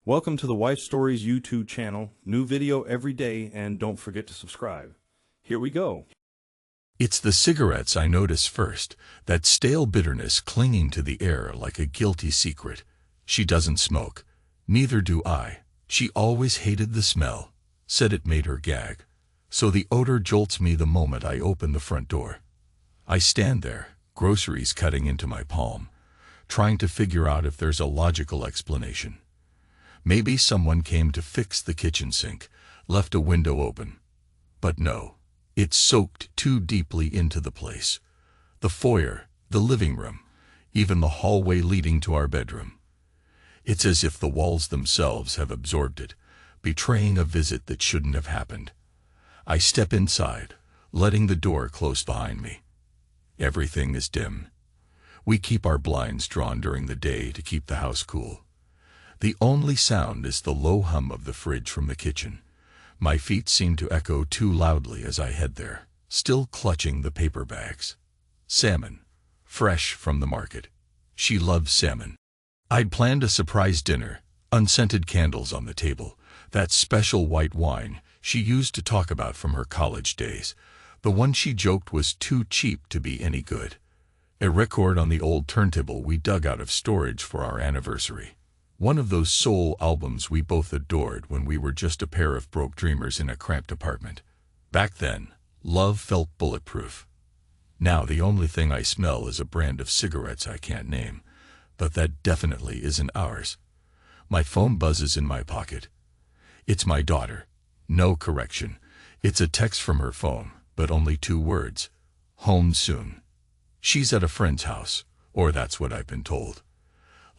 Welcome to the Wife Stories YouTube channel. New video every day, and don't forget to subscribe. Here we go. It's the cigarettes I notice first, that stale bitterness clinging to the air like a guilty secret. She doesn't smoke. Neither do I. She always hated the smell, said it made her gag. So the odor jolts me the moment I open the front door. I stand there, groceries cutting into my palm, trying to figure out if there's a logical explanation. Maybe someone came to fix the kitchen sink, left a window open. But no, it's soaked too deeply into the place. The foyer, the living room, even the hallway leading to our bedroom. It's as if the walls themselves have absorbed it, betraying a visit that shouldn't have happened. I step inside, letting the door close behind me. Everything is dim. We keep our blinds drawn during the day to keep the house cool. The only sound is the low hum of the fridge from the kitchen. My feet seem to echo too loudly as I head there, still clutching the paper bags. Salmon, fresh from the market. She loves salmon. I'd planned a surprise dinner, unscented candles on the table, that special white wine she used to talk about from her college days, the one she joked was too cheap to be any good. A record on the old turntable we dug out of storage for our anniversary. One of those soul albums we both adored when we were just a pair of broke dreamers in a cramped apartment. Back then, love felt bulletproof. Now the only thing I smell is a brand of cigarettes I can't name, but that definitely isn't ours. My phone buzzes in my pocket. It's my daughter. No correction. It's a text from her phone, but only 2 words. Home soon. She's at a friend's house, or that's what I've been told.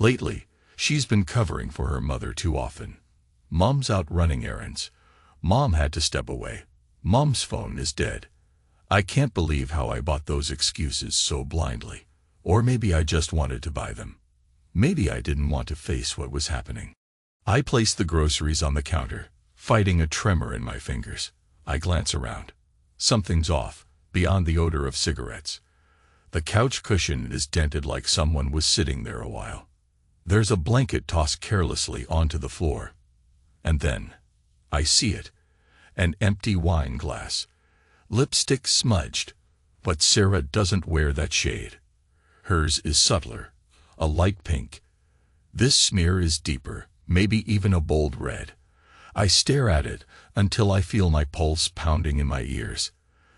Lately, she's been covering for her mother too often. Mom's out running errands. Mom had to step away. Mom's phone is dead. I can't believe how I bought those excuses so blindly. Or maybe I just wanted to buy them. Maybe I didn't want to face what was happening. I place the groceries on the counter, fighting a tremor in my fingers. I glance around. Something's off, beyond the odor of cigarettes. The couch cushion is dented like someone was sitting there a while. There's a blanket tossed carelessly onto the floor. And then, I see it. An empty wine glass. Lipstick smudged. But Sarah doesn't wear that shade. Hers is subtler, a light pink. This smear is deeper, maybe even a bold red. I stare at it until I feel my pulse pounding in my ears.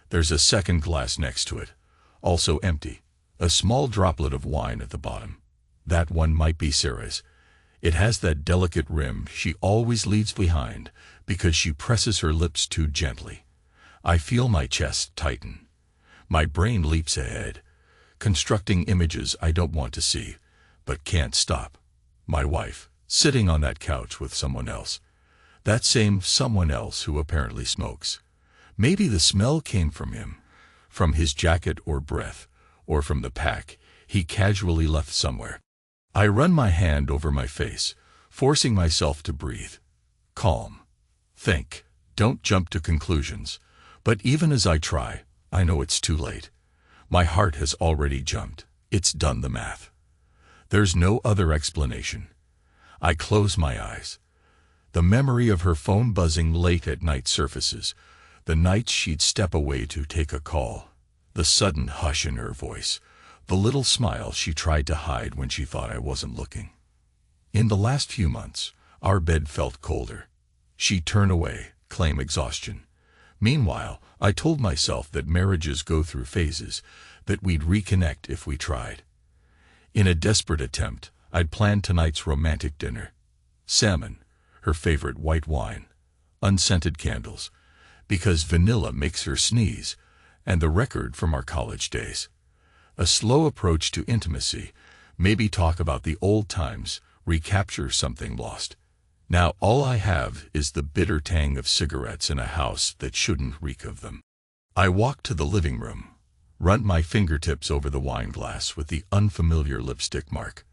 There's a second glass next to it, also empty, a small droplet of wine at the bottom. That one might be Sarah's. It has that delicate rim she always leaves behind because she presses her lips too gently. I feel my chest tighten. My brain leaps ahead, constructing images I don't want to see, but can't stop. My wife, sitting on that couch with someone else. That same someone else who apparently smokes. Maybe the smell came from him, from his jacket or breath, or from the pack he casually left somewhere. I run my hand over my face, forcing myself to breathe. Calm. Think. Don't jump to conclusions. But even as I try, I know it's too late. My heart has already jumped. It's done the math. There's no other explanation. I close my eyes. The memory of her phone buzzing late at night surfaces. The nights she'd step away to take a call. The sudden hush in her voice. The little smile she tried to hide when she thought I wasn't looking. In the last few months, our bed felt colder. She'd turn away, claim exhaustion. Meanwhile, I told myself that marriages go through phases, that we'd reconnect if we tried. In a desperate attempt, I'd planned tonight's romantic dinner. Salmon, her favorite white wine, unscented candles, because vanilla makes her sneeze, and the record from our college days. A slow approach to intimacy, maybe talk about the old times, recapture something lost. Now all I have is the bitter tang of cigarettes in a house that shouldn't reek of them. I walk to the living room, run my fingertips over the wine glass with the unfamiliar lipstick mark.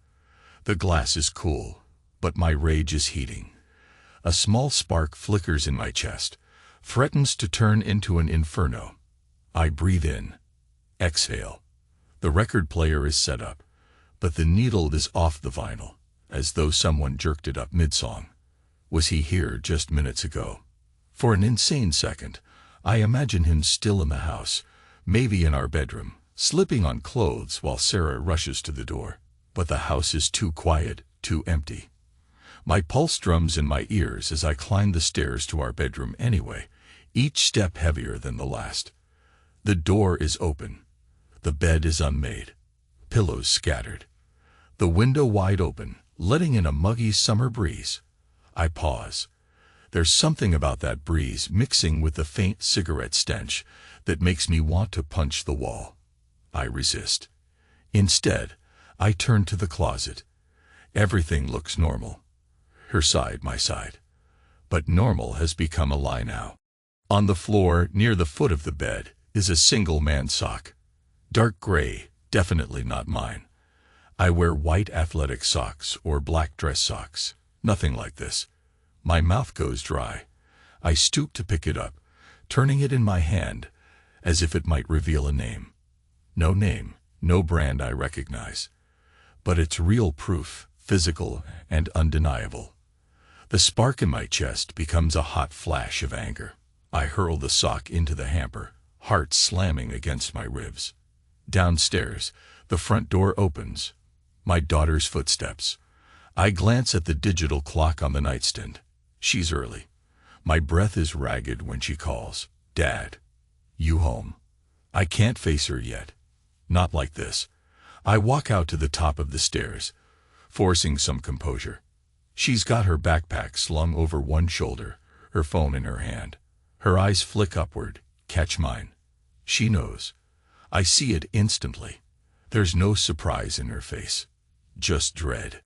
The glass is cool, but my rage is heating. A small spark flickers in my chest, threatens to turn into an inferno. I breathe in, exhale. The record player is set up, but the needle is off the vinyl, as though someone jerked it up mid-song. Was he here just minutes ago? For an insane second, I imagine him still in the house, maybe in our bedroom, slipping on clothes while Sarah rushes to the door. But the house is too quiet, too empty. My pulse drums in my ears as I climb the stairs to our bedroom anyway, each step heavier than the last. The door is open. The bed is unmade. Pillows scattered. The window wide open, letting in a muggy summer breeze. I pause. There's something about that breeze mixing with the faint cigarette stench that makes me want to punch the wall. I resist. Instead, I turn to the closet. Everything looks normal. Her side, my side. But normal has become a lie now. On the floor, near the foot of the bed, is a single man's sock. Dark gray, definitely not mine. I wear white athletic socks or black dress socks. Nothing like this. My mouth goes dry. I stoop to pick it up, turning it in my hand, as if it might reveal a name. No name, no brand I recognize. But it's real proof, physical and undeniable. The spark in my chest becomes a hot flash of anger. I hurl the sock into the hamper, heart slamming against my ribs. Downstairs, the front door opens. My daughter's footsteps. I glance at the digital clock on the nightstand. She's early. My breath is ragged when she calls. Dad, you home? I can't face her yet. Not like this. I walk out to the top of the stairs, forcing some composure. She's got her backpack slung over one shoulder, her phone in her hand. Her eyes flick upward, catch mine. She knows. I see it instantly. There's no surprise in her face, just dread.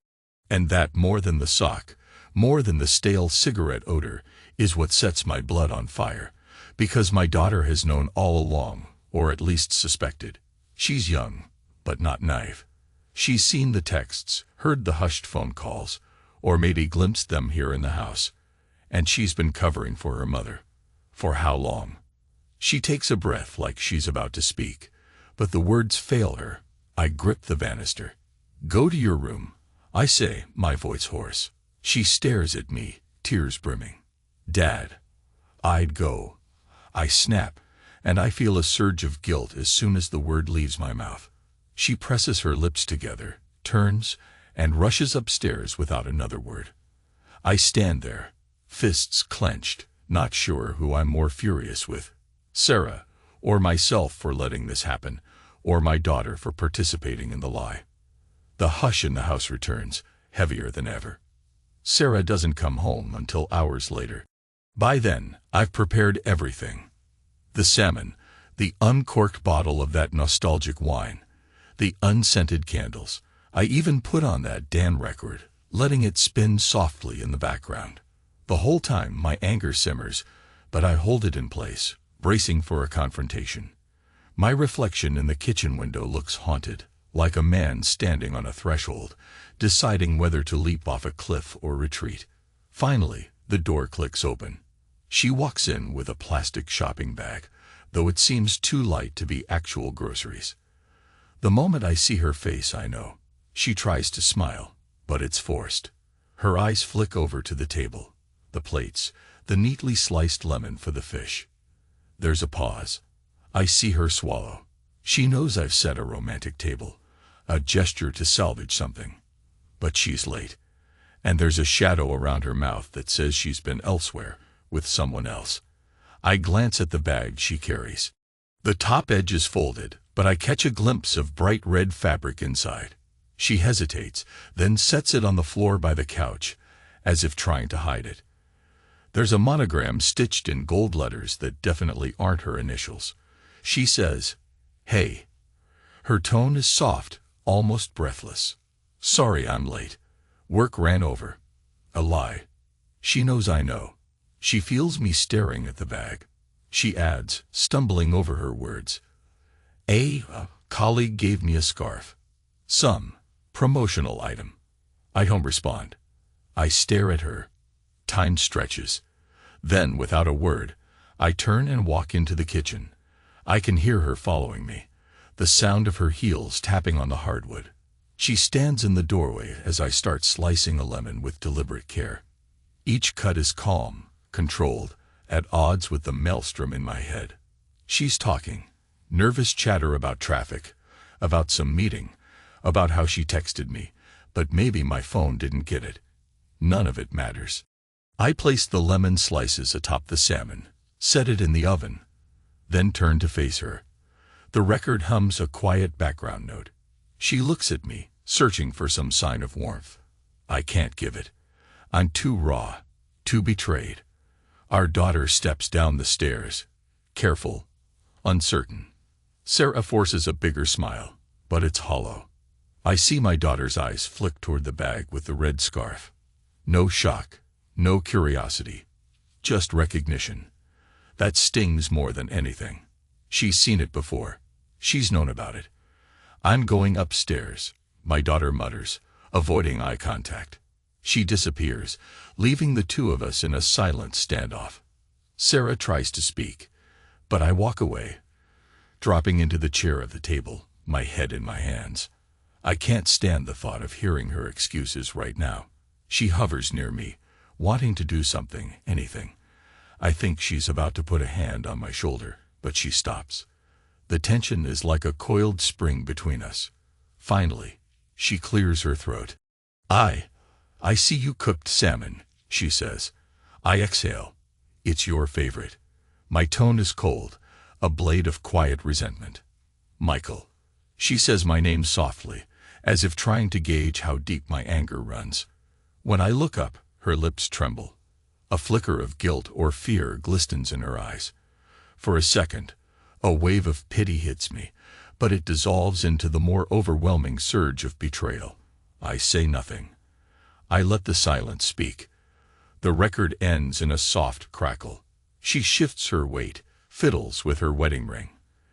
And that, more than the sock, more than the stale cigarette odor, is what sets my blood on fire, because my daughter has known all along, or at least suspected. She's young, but not naive. She's seen the texts, heard the hushed phone calls, or maybe glimpsed them here in the house, and she's been covering for her mother. For how long? She takes a breath like she's about to speak, but the words fail her. I grip the banister. Go to your room, I say, my voice hoarse. She stares at me, tears brimming. Dad. I'd go. I snap, and I feel a surge of guilt as soon as the word leaves my mouth. She presses her lips together, turns, and rushes upstairs without another word. I stand there, fists clenched, not sure who I'm more furious with. Sarah, or myself for letting this happen, or my daughter for participating in the lie. The hush in the house returns, heavier than ever. Sarah doesn't come home until hours later. By then, I've prepared everything. The salmon, the uncorked bottle of that nostalgic wine, the unscented candles. I even put on that Dan record, letting it spin softly in the background. The whole time my anger simmers, but I hold it in place, bracing for a confrontation. My reflection in the kitchen window looks haunted, like a man standing on a threshold, deciding whether to leap off a cliff or retreat. Finally, the door clicks open. She walks in with a plastic shopping bag, though it seems too light to be actual groceries. The moment I see her face, I know. She tries to smile, but it's forced. Her eyes flick over to the table, the plates, the neatly sliced lemon for the fish. There's a pause. I see her swallow. She knows I've set a romantic table, a gesture to salvage something. But she's late, and there's a shadow around her mouth that says she's been elsewhere, with someone else. I glance at the bag she carries. The top edge is folded, but I catch a glimpse of bright red fabric inside. She hesitates, then sets it on the floor by the couch, as if trying to hide it. There's a monogram stitched in gold letters that definitely aren't her initials. She says, "Hey." Her tone is soft, almost breathless. "Sorry I'm late. Work ran over." A lie. She knows I know. She feels me staring at the bag. She adds, stumbling over her words, A colleague gave me a scarf. Some promotional item." I don't respond. I stare at her. Time stretches. Then, without a word, I turn and walk into the kitchen. I can hear her following me, the sound of her heels tapping on the hardwood. She stands in the doorway as I start slicing a lemon with deliberate care. Each cut is calm, controlled, at odds with the maelstrom in my head. She's talking. Nervous chatter about traffic, about some meeting, about how she texted me, but maybe my phone didn't get it. None of it matters. I place the lemon slices atop the salmon, set it in the oven, then turn to face her. The record hums a quiet background note. She looks at me, searching for some sign of warmth. I can't give it. I'm too raw, too betrayed. Our daughter steps down the stairs, careful, uncertain. Sarah forces a bigger smile, but it's hollow. I see my daughter's eyes flick toward the bag with the red scarf. No shock, no curiosity, just recognition. That stings more than anything. She's seen it before. She's known about it. I'm going upstairs, my daughter mutters, avoiding eye contact. She disappears, leaving the two of us in a silent standoff. Sarah tries to speak, but I walk away, dropping into the chair at the table, my head in my hands. I can't stand the thought of hearing her excuses right now. She hovers near me, wanting to do something, anything. I think she's about to put a hand on my shoulder, but she stops. The tension is like a coiled spring between us. Finally, she clears her throat. I see you cooked salmon, she says. I exhale. It's your favorite. My tone is cold, a blade of quiet resentment. Michael. She says my name softly, as if trying to gauge how deep my anger runs. When I look up, her lips tremble. A flicker of guilt or fear glistens in her eyes. For a second, a wave of pity hits me, but it dissolves into the more overwhelming surge of betrayal. I say nothing. I let the silence speak. The record ends in a soft crackle. She shifts her weight, fiddles with her wedding ring.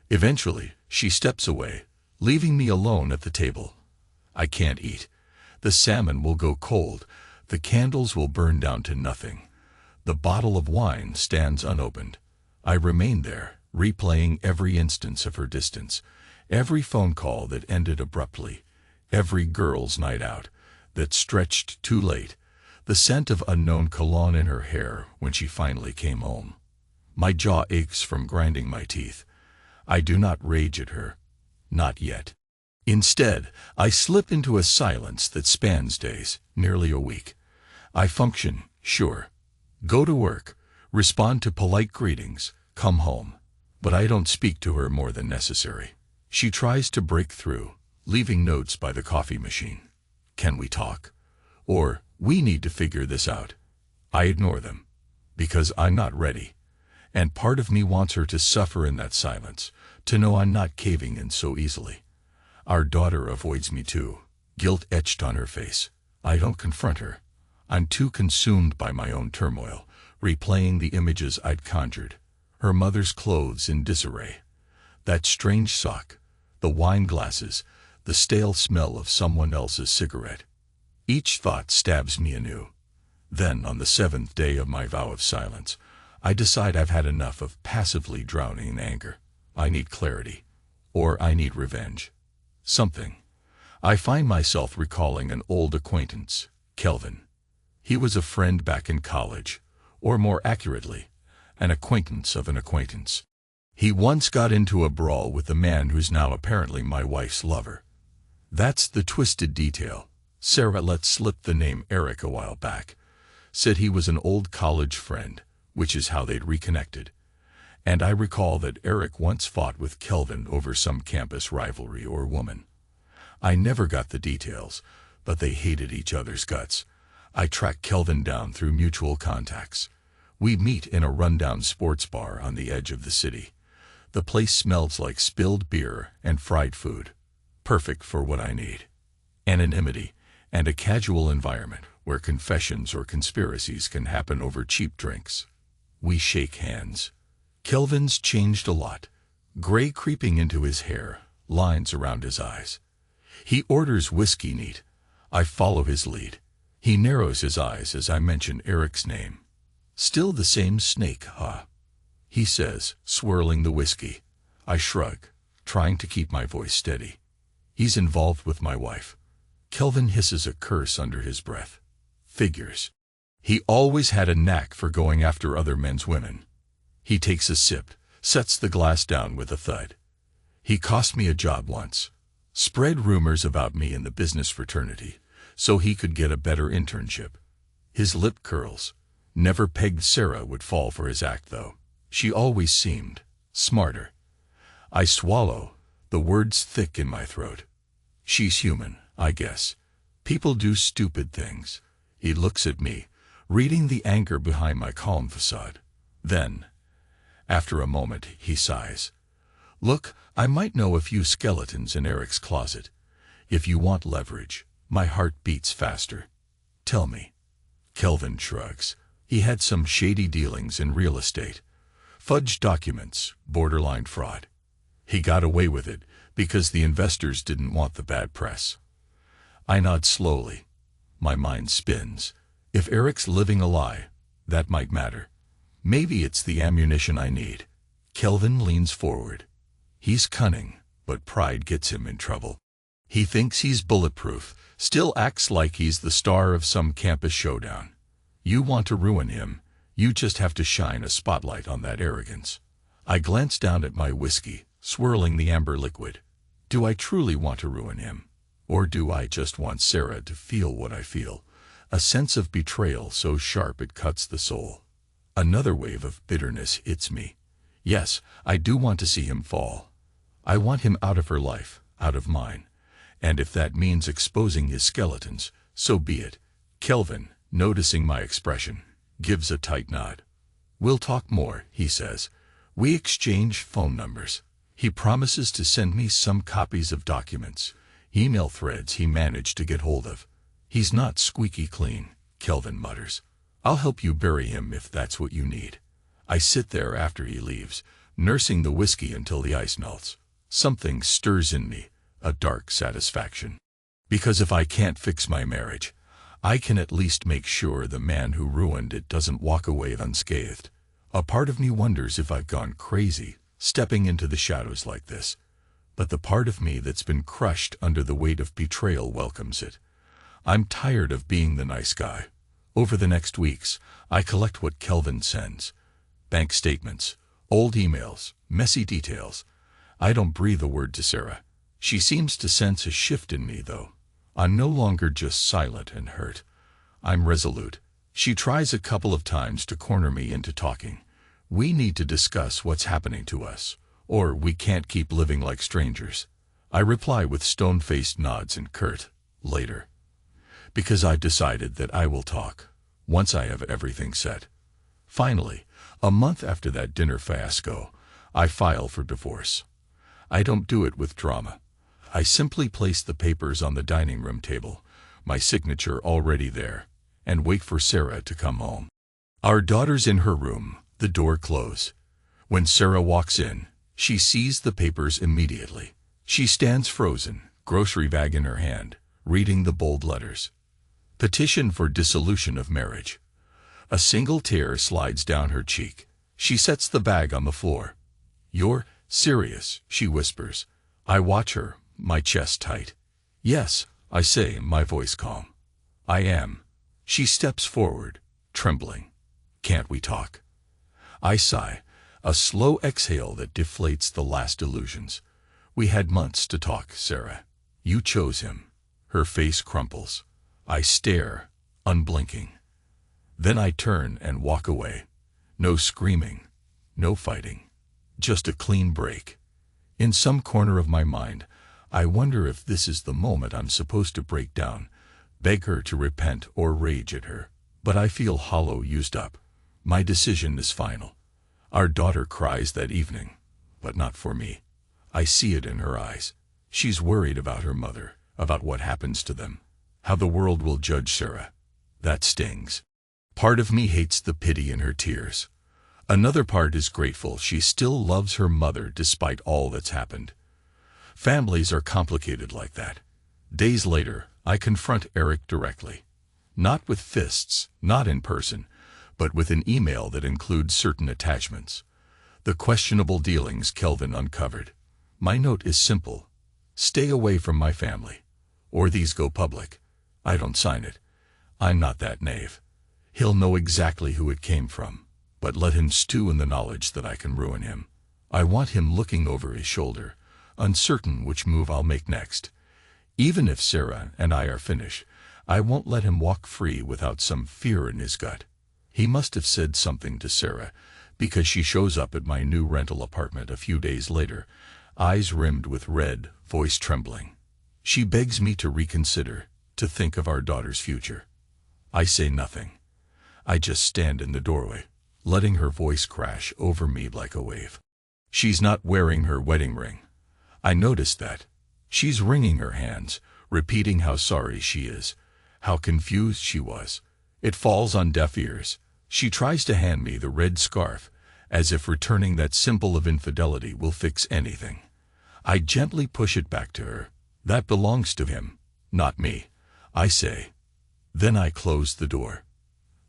Eventually, she steps away, leaving me alone at the table. I can't eat. The salmon will go cold. The candles will burn down to nothing. The bottle of wine stands unopened. I remain there, replaying every instance of her distance, every phone call that ended abruptly, every girls' night out that stretched too late, the scent of unknown cologne in her hair when she finally came home. My jaw aches from grinding my teeth. I do not rage at her. Not yet. Instead, I slip into a silence that spans days, nearly a week. I function, sure. Go to work, respond to polite greetings, come home. But I don't speak to her more than necessary. She tries to break through, leaving notes by the coffee machine. Can we talk? Or, we need to figure this out. I ignore them, because I'm not ready. And part of me wants her to suffer in that silence, to know I'm not caving in so easily. Our daughter avoids me too, guilt etched on her face. I don't confront her. I'm too consumed by my own turmoil, replaying the images I'd conjured. Her mother's clothes in disarray. That strange sock, the wine glasses, the stale smell of someone else's cigarette. Each thought stabs me anew. Then, on the 7th day of my vow of silence, I decide I've had enough of passively drowning in anger. I need clarity. Or I need revenge. Something. I find myself recalling an old acquaintance, Kelvin. He was a friend back in college, or more accurately, an acquaintance of an acquaintance. He once got into a brawl with the man who's now apparently my wife's lover. That's the twisted detail. Sarah let slip the name Eric a while back. Said he was an old college friend, which is how they'd reconnected. And I recall that Eric once fought with Kelvin over some campus rivalry or woman. I never got the details, but they hated each other's guts. I tracked Kelvin down through mutual contacts. We meet in a rundown sports bar on the edge of the city. The place smells like spilled beer and fried food. Perfect for what I need. Anonymity and a casual environment where confessions or conspiracies can happen over cheap drinks. We shake hands. Kelvin's changed a lot. Gray creeping into his hair, lines around his eyes. He orders whiskey neat. I follow his lead. He narrows his eyes as I mention Eric's name. Still the same snake, huh? He says, swirling the whiskey. I shrug, trying to keep my voice steady. He's involved with my wife. Kelvin hisses a curse under his breath. Figures. He always had a knack for going after other men's women. He takes a sip, sets the glass down with a thud. He cost me a job once. Spread rumors about me in the business fraternity so he could get a better internship. His lip curls. Never pegged Sarah would fall for his act, though. She always seemed smarter. I swallow, the words thick in my throat. She's human, I guess. People do stupid things. He looks at me, reading the anger behind my calm facade. Then, after a moment, he sighs. Look, I might know a few skeletons in Eric's closet. If you want leverage, my heart beats faster. Tell me. Kelvin shrugs. He had some shady dealings in real estate. Fudged documents, borderline fraud. He got away with it because the investors didn't want the bad press. I nod slowly. My mind spins. If Eric's living a lie, that might matter. Maybe it's the ammunition I need. Kelvin leans forward. He's cunning, but pride gets him in trouble. He thinks he's bulletproof, still acts like he's the star of some campus showdown. You want to ruin him, you just have to shine a spotlight on that arrogance. I glance down at my whiskey, swirling the amber liquid. Do I truly want to ruin him? Or do I just want Sarah to feel what I feel? A sense of betrayal so sharp it cuts the soul. Another wave of bitterness hits me. Yes, I do want to see him fall. I want him out of her life, out of mine. And if that means exposing his skeletons, so be it. Kelvin, noticing my expression, gives a tight nod. We'll talk more, he says. We exchange phone numbers. He promises to send me some copies of documents, email threads he managed to get hold of. He's not squeaky clean, Kelvin mutters. I'll help you bury him if that's what you need. I sit there after he leaves, nursing the whiskey until the ice melts. Something stirs in me, a dark satisfaction. Because if I can't fix my marriage, I can at least make sure the man who ruined it doesn't walk away unscathed. A part of me wonders if I've gone crazy, stepping into the shadows like this. But the part of me that's been crushed under the weight of betrayal welcomes it. I'm tired of being the nice guy. Over the next weeks, I collect what Kelvin sends. Bank statements, old emails, messy details. I don't breathe a word to Sarah. She seems to sense a shift in me, though. I'm no longer just silent and hurt. I'm resolute. She tries a couple of times to corner me into talking. We need to discuss what's happening to us, or we can't keep living like strangers. I reply with stone-faced nods and curt, later. Because I've decided that I will talk, once I have everything set. Finally, a month after that dinner fiasco, I file for divorce. I don't do it with drama. I simply place the papers on the dining room table, my signature already there, and wait for Sarah to come home. Our daughter's in her room, the door closed. When Sarah walks in, she sees the papers immediately. She stands frozen, grocery bag in her hand, reading the bold letters. Petition for dissolution of marriage. A single tear slides down her cheek. She sets the bag on the floor. You're serious, she whispers. I watch her, my chest tight. Yes, I say, my voice calm. I am. She steps forward, trembling. Can't we talk? I sigh, a slow exhale that deflates the last illusions. We had months to talk, Sarah. You chose him. Her face crumples. I stare, unblinking. Then I turn and walk away. No screaming, no fighting. Just a clean break. In some corner of my mind, I wonder if this is the moment I'm supposed to break down, beg her to repent or rage at her. But I feel hollow, used up. My decision is final. Our daughter cries that evening, but not for me. I see it in her eyes. She's worried about her mother, about what happens to them, how the world will judge Sarah. That stings. Part of me hates the pity in her tears. Another part is grateful she still loves her mother despite all that's happened. Families are complicated like that. Days later, I confront Eric directly. Not with fists, not in person, but with an email that includes certain attachments. The questionable dealings Kelvin uncovered. My note is simple. Stay away from my family. Or these go public. I don't sign it. I'm not that knave. He'll know exactly who it came from, but let him stew in the knowledge that I can ruin him. I want him looking over his shoulder, uncertain which move I'll make next. Even if Sarah and I are finished, I won't let him walk free without some fear in his gut. He must have said something to Sarah, because she shows up at my new rental apartment a few days later, eyes rimmed with red, voice trembling. She begs me to reconsider, to think of our daughter's future. I say nothing. I just stand in the doorway, letting her voice crash over me like a wave. She's not wearing her wedding ring. I notice that. She's wringing her hands, repeating how sorry she is, how confused she was. It falls on deaf ears. She tries to hand me the red scarf, as if returning that symbol of infidelity will fix anything. I gently push it back to her. That belongs to him, not me, I say. Then I close the door.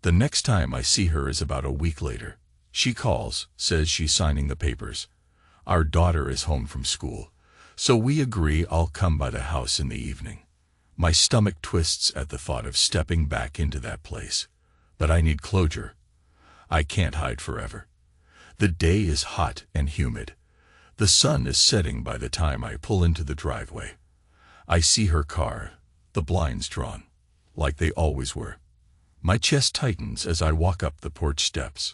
The next time I see her is about a week later. She calls, says she's signing the papers. Our daughter is home from school, so we agree I'll come by the house in the evening. My stomach twists at the thought of stepping back into that place. But I need closure. I can't hide forever. The day is hot and humid. The sun is setting by the time I pull into the driveway. I see her car, the blinds drawn, like they always were. My chest tightens as I walk up the porch steps.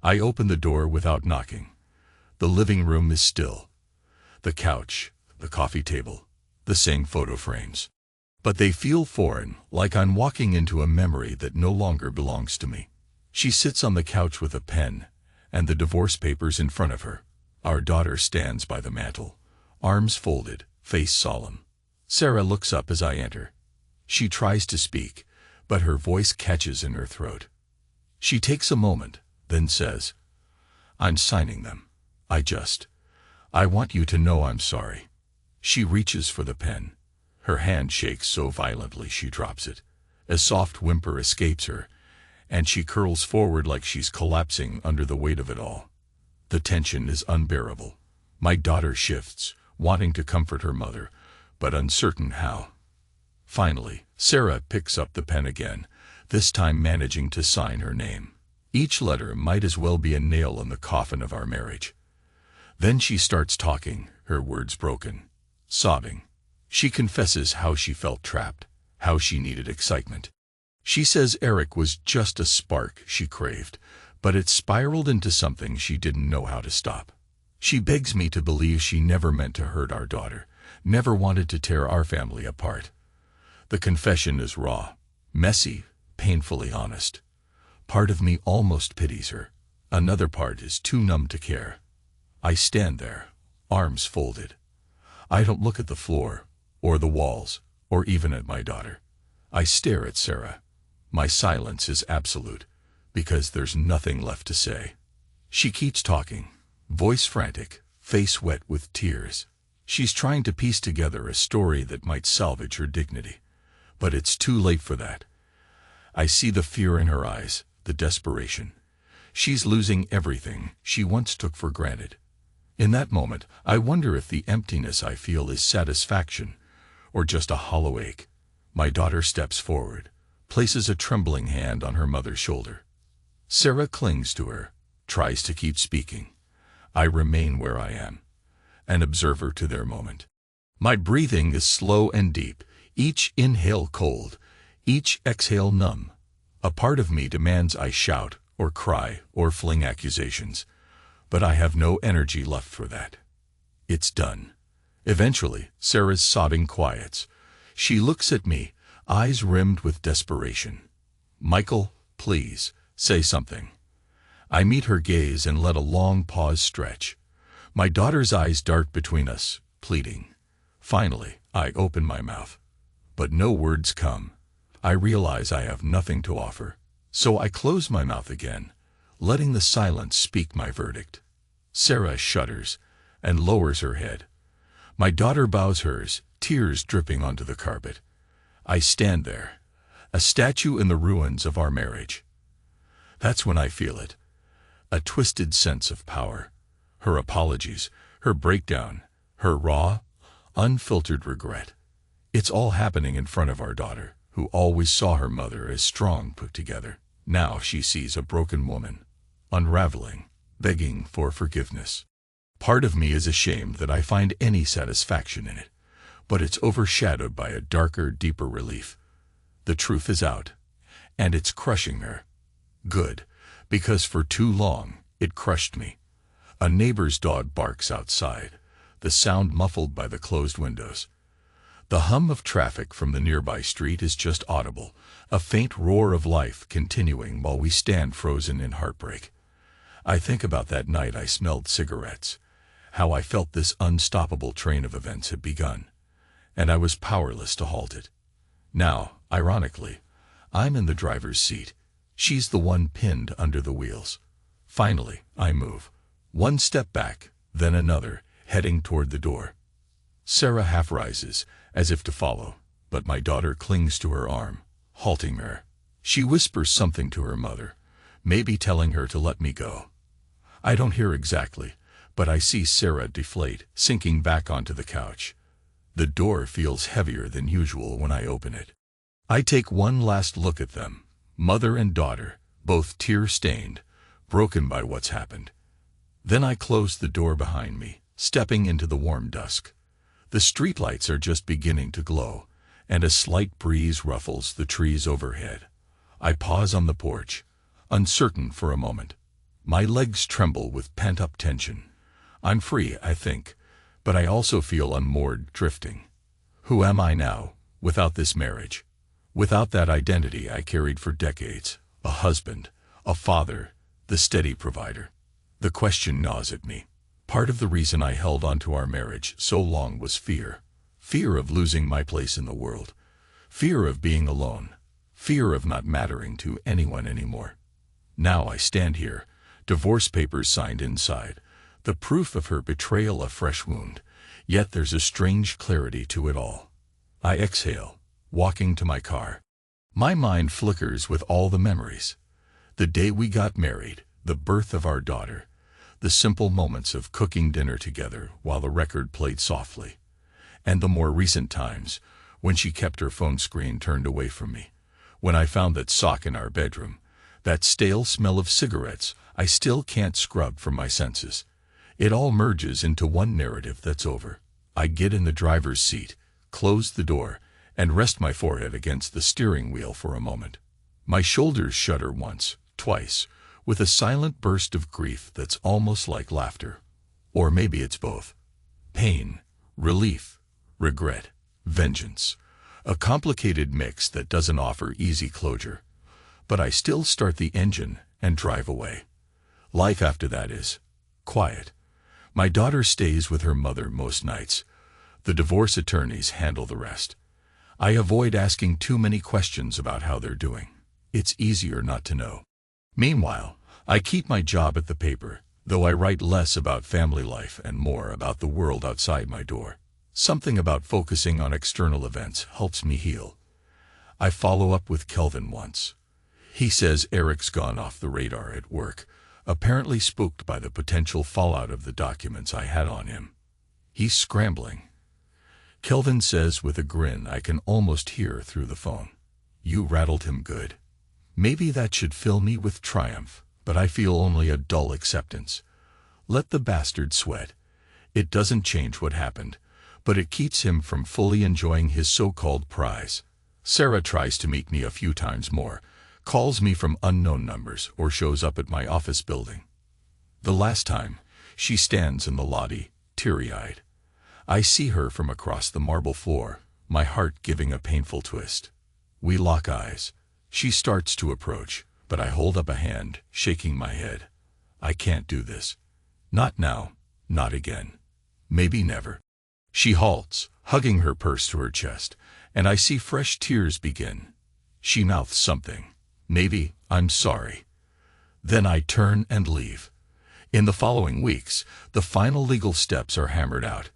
I open the door without knocking. The living room is still. The couch, the coffee table, the same photo frames. But they feel foreign, like I'm walking into a memory that no longer belongs to me. She sits on the couch with a pen, and the divorce papers in front of her. Our daughter stands by the mantel, arms folded, face solemn. Sarah looks up as I enter. She tries to speak, but her voice catches in her throat. She takes a moment, then says, "I'm signing them. I want you to know I'm sorry." She reaches for the pen. Her hand shakes so violently she drops it. A soft whimper escapes her, and she curls forward like she's collapsing under the weight of it all. The tension is unbearable. My daughter shifts, wanting to comfort her mother, but uncertain how. Finally, Sarah picks up the pen again, this time managing to sign her name. Each letter might as well be a nail in the coffin of our marriage. Then she starts talking, her words broken, sobbing. She confesses how she felt trapped, how she needed excitement. She says Eric was just a spark she craved, but it spiraled into something she didn't know how to stop. She begs me to believe she never meant to hurt our daughter, never wanted to tear our family apart. The confession is raw, messy, painfully honest. Part of me almost pities her. Another part is too numb to care. I stand there, arms folded. I don't look at the floor, or the walls, or even at my daughter. I stare at Sarah. My silence is absolute, because there's nothing left to say. She keeps talking, voice frantic, face wet with tears. She's trying to piece together a story that might salvage her dignity. But it's too late for that. I see the fear in her eyes, the desperation. She's losing everything she once took for granted. In that moment, I wonder if the emptiness I feel is satisfaction, or just a hollow ache. My daughter steps forward, places a trembling hand on her mother's shoulder. Sarah clings to her, tries to keep speaking. I remain where I am, an observer to their moment. My breathing is slow and deep, each inhale cold, each exhale numb. A part of me demands I shout, or cry, or fling accusations, but I have no energy left for that. It's done. Eventually, Sarah's sobbing quiets. She looks at me, eyes rimmed with desperation. "Michael, please, say something." I meet her gaze and let a long pause stretch. My daughter's eyes dart between us, pleading. Finally, I open my mouth. But no words come. I realize I have nothing to offer. So I close my mouth again, letting the silence speak my verdict. Sarah shudders and lowers her head. My daughter bows hers, tears dripping onto the carpet. I stand there, a statue in the ruins of our marriage. That's when I feel it. A twisted sense of power. Her apologies, her breakdown, her raw, unfiltered regret. It's all happening in front of our daughter, who always saw her mother as strong, put together. Now she sees a broken woman, unraveling, begging for forgiveness. Part of me is ashamed that I find any satisfaction in it, but it's overshadowed by a darker, deeper relief. The truth is out, and it's crushing her. Good, because for too long, it crushed me. A neighbor's dog barks outside, the sound muffled by the closed windows. The hum of traffic from the nearby street is just audible, a faint roar of life continuing while we stand frozen in heartbreak. I think about that night I smelled cigarettes, how I felt this unstoppable train of events had begun, and I was powerless to halt it. Now, ironically, I'm in the driver's seat. She's the one pinned under the wheels. Finally, I move. One step back, then another, heading toward the door. Sarah half rises, as if to follow, but my daughter clings to her arm, halting her. She whispers something to her mother, maybe telling her to let me go. I don't hear exactly, but I see Sarah deflate, sinking back onto the couch. The door feels heavier than usual when I open it. I take one last look at them, mother and daughter, both tear-stained, broken by what's happened. Then I close the door behind me, stepping into the warm dusk. The streetlights are just beginning to glow, and a slight breeze ruffles the trees overhead. I pause on the porch, uncertain for a moment. My legs tremble with pent-up tension. I'm free, I think, but I also feel unmoored, drifting. Who am I now, without this marriage? Without that identity I carried for decades, a husband, a father, the steady provider. The question gnaws at me. Part of the reason I held on to our marriage so long was fear. Fear of losing my place in the world. Fear of being alone. Fear of not mattering to anyone anymore. Now I stand here, divorce papers signed inside, the proof of her betrayal a fresh wound, yet there's a strange clarity to it all. I exhale, walking to my car. My mind flickers with all the memories. The day we got married, the birth of our daughter, the simple moments of cooking dinner together while the record played softly, and the more recent times when she kept her phone screen turned away from me, when I found that sock in our bedroom, that stale smell of cigarettes I still can't scrub from my senses. It all merges into one narrative that's over. I get in the driver's seat, close the door, and rest my forehead against the steering wheel for a moment. My shoulders shudder once, twice, with a silent burst of grief that's almost like laughter. Or maybe it's both. Pain, relief, regret, vengeance. A complicated mix that doesn't offer easy closure. But I still start the engine and drive away. Life after that is quiet. My daughter stays with her mother most nights. The divorce attorneys handle the rest. I avoid asking too many questions about how they're doing. It's easier not to know. Meanwhile, I keep my job at the paper, though I write less about family life and more about the world outside my door. Something about focusing on external events helps me heal. I follow up with Kelvin once. He says Eric's gone off the radar at work, apparently spooked by the potential fallout of the documents I had on him. He's scrambling. Kelvin says with a grin I can almost hear through the phone. You rattled him good. Maybe that should fill me with triumph, but I feel only a dull acceptance. Let the bastard sweat. It doesn't change what happened, but it keeps him from fully enjoying his so-called prize. Sarah tries to meet me a few times more, calls me from unknown numbers, or shows up at my office building. The last time, she stands in the lobby, teary-eyed. I see her from across the marble floor, my heart giving a painful twist. We lock eyes. She starts to approach, but I hold up a hand, shaking my head. I can't do this. Not now, not again. Maybe never. She halts, hugging her purse to her chest, and I see fresh tears begin. She mouths something. Maybe, I'm sorry. Then I turn and leave. In the following weeks, the final legal steps are hammered out.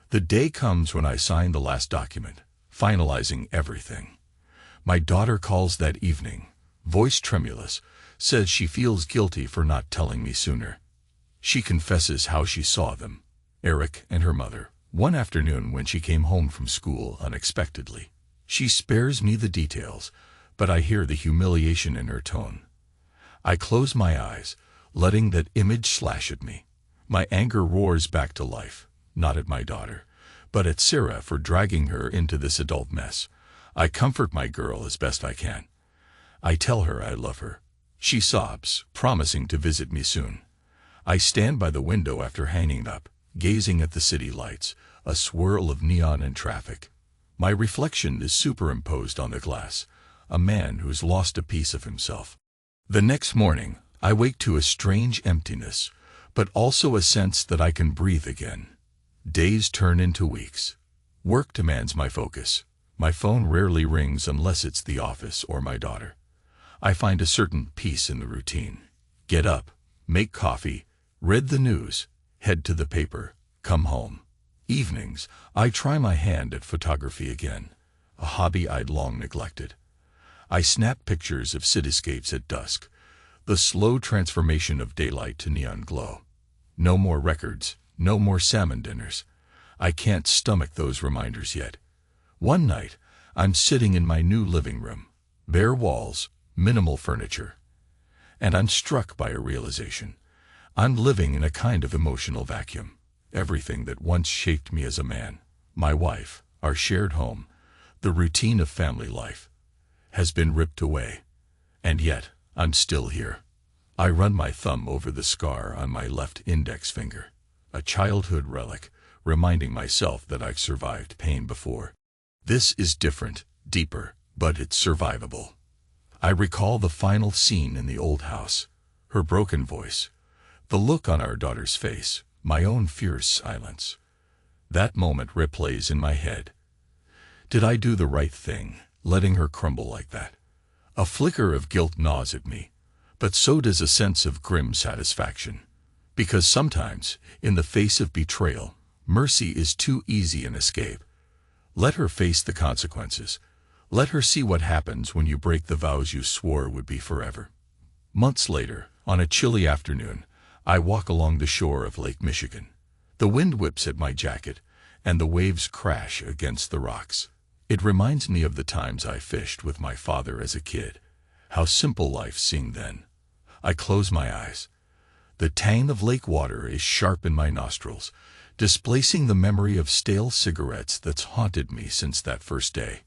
The day comes when I sign the last document, finalizing everything. My daughter calls that evening, voice tremulous, says she feels guilty for not telling me sooner. She confesses how she saw them, Eric and her mother, one afternoon when she came home from school unexpectedly. She spares me the details, but I hear the humiliation in her tone, I close my eyes, letting that image slash at me. My anger roars back to life, not at my daughter, but at Sarah for dragging her into this adult mess. I comfort my girl as best I can. I tell her I love her. She sobs, promising to visit me soon. I stand by the window after hanging up, gazing at the city lights, a swirl of neon and traffic. My reflection is superimposed on the glass, a man who's lost a piece of himself. The next morning, I wake to a strange emptiness, but also a sense that I can breathe again. Days turn into weeks. Work demands my focus. My phone rarely rings unless it's the office or my daughter. I find a certain peace in the routine. Get up, make coffee, read the news, head to the paper, come home. Evenings, I try my hand at photography again, a hobby I'd long neglected. I snap pictures of cityscapes at dusk, the slow transformation of daylight to neon glow. No more records, no more salmon dinners. I can't stomach those reminders yet. One night, I'm sitting in my new living room, bare walls, minimal furniture, and I'm struck by a realization. I'm living in a kind of emotional vacuum. Everything that once shaped me as a man, my wife, our shared home, the routine of family life, has been ripped away. And yet, I'm still here. I run my thumb over the scar on my left index finger, a childhood relic, reminding myself that I've survived pain before. This is different, deeper, but it's survivable. I recall the final scene in the old house, her broken voice, the look on our daughter's face, my own fierce silence. That moment replays in my head. Did I do the right thing, letting her crumble like that? A flicker of guilt gnaws at me, but so does a sense of grim satisfaction. Because sometimes, in the face of betrayal, mercy is too easy an escape. Let her face the consequences. Let her see what happens when you break the vows you swore would be forever. Months later, on a chilly afternoon, I walk along the shore of Lake Michigan. The wind whips at my jacket, and the waves crash against the rocks. It reminds me of the times I fished with my father as a kid, how simple life seemed then. I close my eyes. The tang of lake water is sharp in my nostrils, displacing the memory of stale cigarettes that's haunted me since that first day.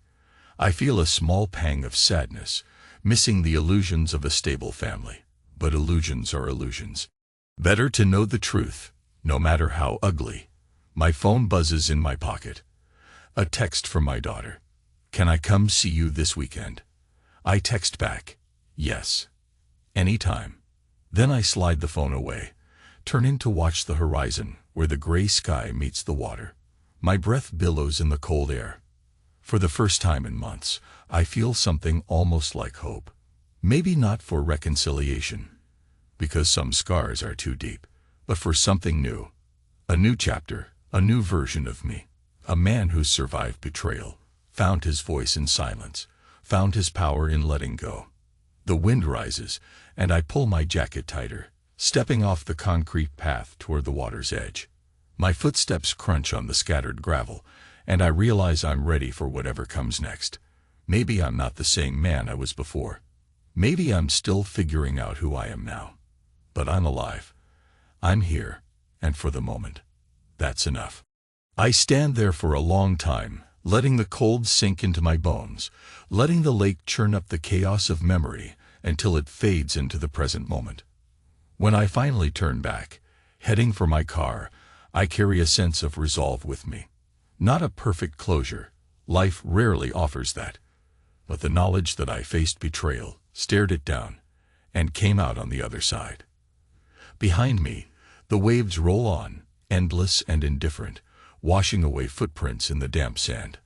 I feel a small pang of sadness, missing the illusions of a stable family. But illusions are illusions. Better to know the truth, no matter how ugly. My phone buzzes in my pocket. A text from my daughter. Can I come see you this weekend? I text back, yes. Anytime. Then I slide the phone away, turning to watch the horizon where the gray sky meets the water. My breath billows in the cold air. For the first time in months, I feel something almost like hope. Maybe not for reconciliation, because some scars are too deep, but for something new. A new chapter, a new version of me. A man who survived betrayal, found his voice in silence, found his power in letting go. The wind rises, and I pull my jacket tighter, stepping off the concrete path toward the water's edge. My footsteps crunch on the scattered gravel, and I realize I'm ready for whatever comes next. Maybe I'm not the same man I was before. Maybe I'm still figuring out who I am now. But I'm alive. I'm here, and for the moment, that's enough. I stand there for a long time, letting the cold sink into my bones, letting the lake churn up the chaos of memory until it fades into the present moment. When I finally turn back, heading for my car, I carry a sense of resolve with me. Not a perfect closure. Life rarely offers that. But the knowledge that I faced betrayal, stared it down, and came out on the other side. Behind me, the waves roll on, endless and indifferent, washing away footprints in the damp sand.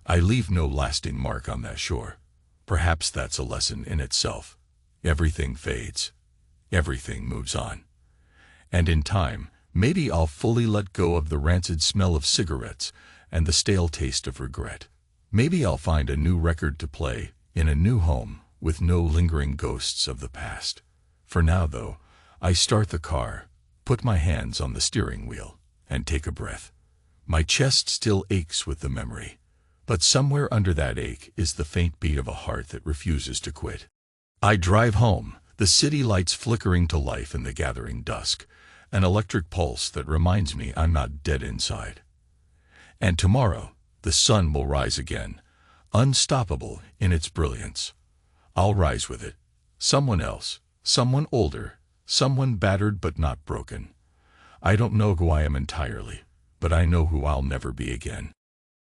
I leave no lasting mark on that shore. Perhaps that's a lesson in itself. Everything fades. Everything moves on. And in time, maybe I'll fully let go of the rancid smell of cigarettes and the stale taste of regret. Maybe I'll find a new record to play in a new home with no lingering ghosts of the past. For now, though, I start the car, put my hands on the steering wheel, and take a breath. My chest still aches with the memory, but somewhere under that ache is the faint beat of a heart that refuses to quit. I drive home, The city lights flickering to life in the gathering dusk, an electric pulse that reminds me I'm not dead inside. And tomorrow, the sun will rise again, unstoppable in its brilliance. I'll rise with it. Someone else, someone older, someone battered but not broken. I don't know who I am entirely, but I know who I'll never be again.